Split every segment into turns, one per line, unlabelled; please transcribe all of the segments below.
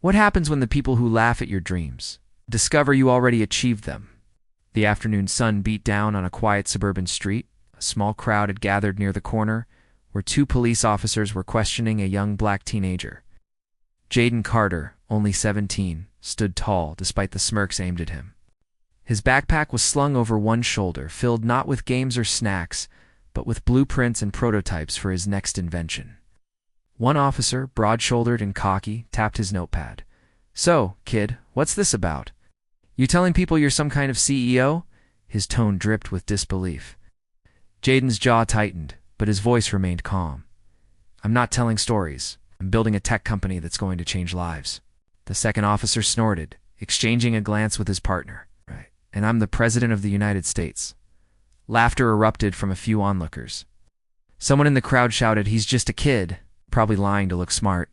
What happens when the people who laugh at your dreams discover you already achieved them? The afternoon sun beat down on a quiet suburban street. A small crowd had gathered near the corner, where two police officers were questioning a young black teenager. Jaden Carter, only 17, stood tall despite the smirks aimed at him. His backpack was slung over one shoulder, filled not with games or snacks, but with blueprints and prototypes for his next invention. One officer, broad-shouldered and cocky, tapped his notepad. "So, kid, what's this about? You telling people you're some kind of CEO?" His tone dripped with disbelief. Jaden's jaw tightened, but his voice remained calm. "I'm not telling stories. I'm building a tech company that's going to change lives." The second officer snorted, exchanging a glance with his partner. "Right. And I'm the President of the United States." Laughter erupted from a few onlookers. Someone in the crowd shouted, "He's just a kid," probably lying to look smart.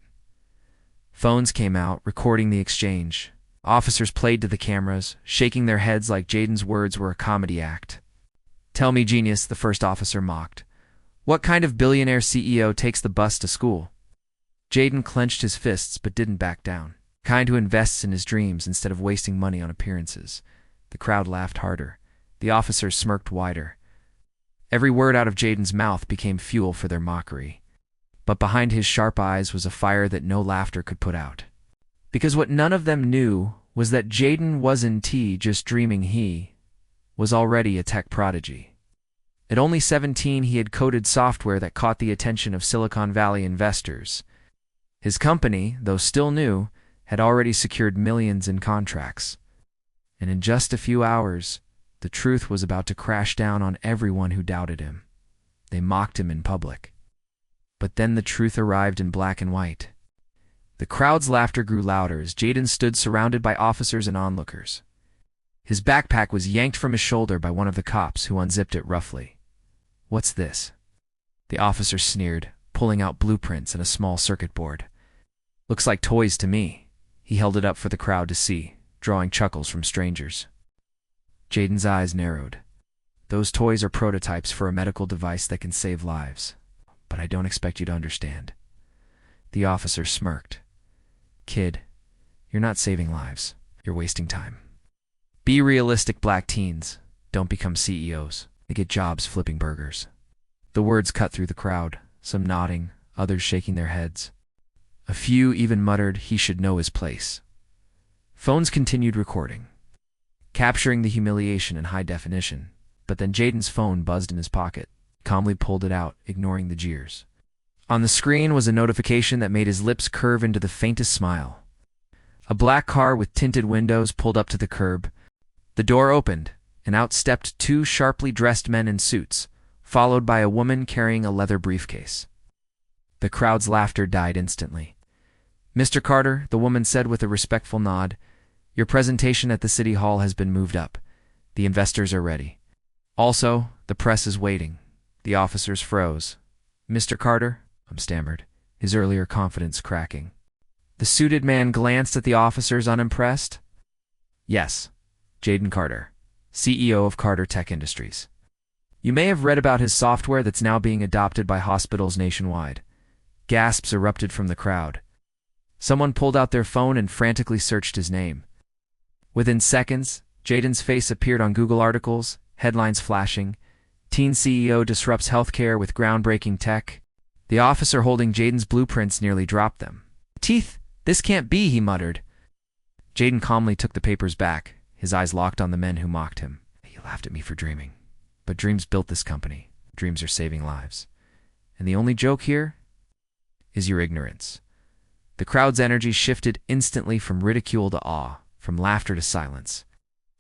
Phones came out, recording the exchange. Officers played to the cameras, shaking their heads like Jaden's words were a comedy act. "Tell me, genius," the first officer mocked. "What kind of billionaire CEO takes the bus to school?" Jaden clenched his fists but didn't back down. Kind who invests in his dreams instead of wasting money on appearances. The crowd laughed harder. The officers smirked wider. Every word out of Jaden's mouth became fuel for their mockery. But behind his sharp eyes was a fire that no laughter could put out. Because what none of them knew was that Jaden wasn't just dreaming. He was already a tech prodigy. At only 17, he had coded software that caught the attention of Silicon Valley investors. His company, though still new, had already secured millions in contracts. And in just a few hours, the truth was about to crash down on everyone who doubted him. They mocked him in public. But then the truth arrived in black and white. The crowd's laughter grew louder as Jaden stood surrounded by officers and onlookers. His backpack was yanked from his shoulder by one of the cops, who unzipped it roughly. "What's this?" The officer sneered, pulling out blueprints and a small circuit board. "Looks like toys to me." He held it up for the crowd to see, drawing chuckles from strangers. Jaden's eyes narrowed. "Those toys are prototypes for a medical device that can save lives. But I don't expect you to understand." The officer smirked. "Kid, you're not saving lives. You're wasting time. Be realistic, black teens. Don't become CEOs. They get jobs flipping burgers." The words cut through the crowd, some nodding, others shaking their heads. A few even muttered he should know his place. Phones continued recording, capturing the humiliation in high definition, but then Jaden's phone buzzed in his pocket. Calmly pulled it out, ignoring the jeers. On the screen was a notification that made his lips curve into the faintest smile. A black car with tinted windows pulled up to the curb. The door opened, and out stepped two sharply dressed men in suits, followed by a woman carrying a leather briefcase. The crowd's laughter died instantly. "Mr. Carter," the woman said with a respectful nod, "your presentation at the City Hall has been moved up. The investors are ready. Also, the press is waiting." The officers froze. "Mr. Carter?" stammered, his earlier confidence cracking. The suited man glanced at the officers, unimpressed. "Yes, Jaden Carter, CEO of Carter Tech Industries. You may have read about his software that's now being adopted by hospitals nationwide." Gasps erupted from the crowd. Someone pulled out their phone and frantically searched his name. Within seconds, Jaden's face appeared on Google articles, headlines flashing. "Teen CEO disrupts healthcare with groundbreaking tech." The officer holding Jaden's blueprints nearly dropped them. "Teeth, this can't be," he muttered. Jaden calmly took the papers back, his eyes locked on the men who mocked him. "You laughed at me for dreaming. But dreams built this company. Dreams are saving lives. And the only joke here is your ignorance." The crowd's energy shifted instantly from ridicule to awe, from laughter to silence.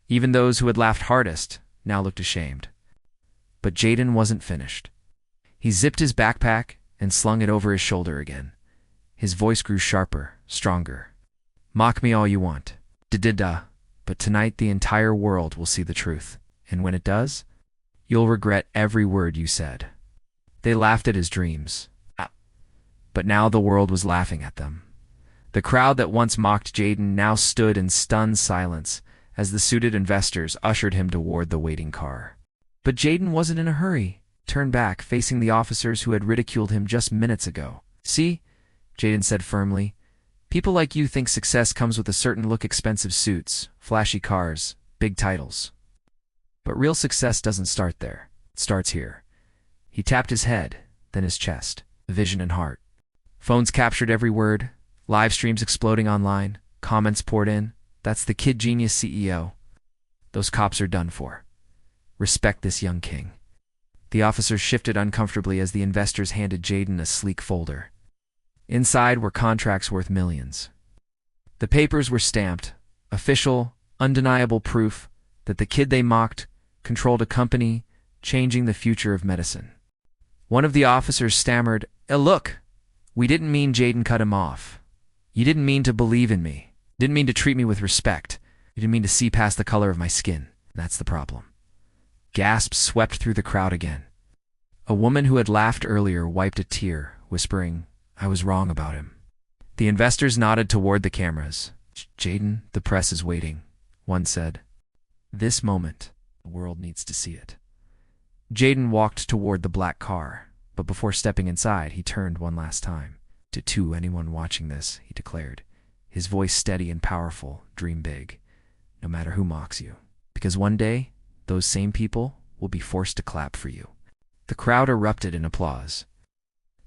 Even those who had laughed hardest now looked ashamed. But Jaden wasn't finished. He zipped his backpack and slung it over his shoulder again. His voice grew sharper, stronger. "Mock me all you want. Da-da-da. But tonight the entire world will see the truth. And when it does, you'll regret every word you said." They laughed at his dreams. But now the world was laughing at them. The crowd that once mocked Jaden now stood in stunned silence as the suited investors ushered him toward the waiting car. But Jaden wasn't in a hurry. Turned back, facing the officers who had ridiculed him just minutes ago. "See?" Jaden said firmly. People like you think success comes with a certain look, expensive suits, flashy cars, big titles. But real success doesn't start there. It starts here. He tapped his head, then his chest, vision and heart. Phones captured every word, live streams exploding online, comments poured in. That's the kid genius CEO. Those cops are done for. Respect this young king. The officers shifted uncomfortably as the investors handed Jaden a sleek folder. Inside were contracts worth millions. The papers were stamped, official, undeniable proof that the kid they mocked controlled a company changing the future of medicine. One of the officers stammered, Look, we didn't mean." Jaden cut him off. "You didn't mean to believe in me. Didn't mean to treat me with respect. You didn't mean to see past the color of my skin. That's the problem." Gasps swept through the crowd again. A woman who had laughed earlier wiped a tear, whispering, "I was wrong about him." The investors nodded toward the cameras. "Jaden, the press is waiting," one said. "This moment, the world needs to see it." Jaden walked toward the black car, but before stepping inside, he turned one last time. To anyone watching this, he declared, his voice steady and powerful, dream big, no matter who mocks you. Because one day, those same people will be forced to clap for you. The crowd erupted in applause.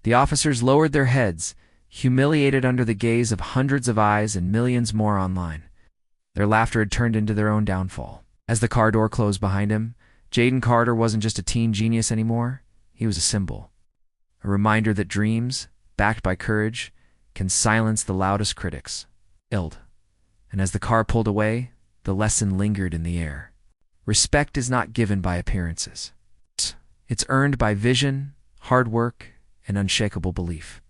The officers lowered their heads, humiliated under the gaze of hundreds of eyes and millions more online. Their laughter had turned into their own downfall. As the car door closed behind him, Jaden Carter wasn't just a teen genius anymore. He was a symbol. A reminder that dreams, backed by courage, can silence the loudest critics. And as the car pulled away, the lesson lingered in the air. Respect is not given by appearances. It's earned by vision, hard work, and unshakable belief.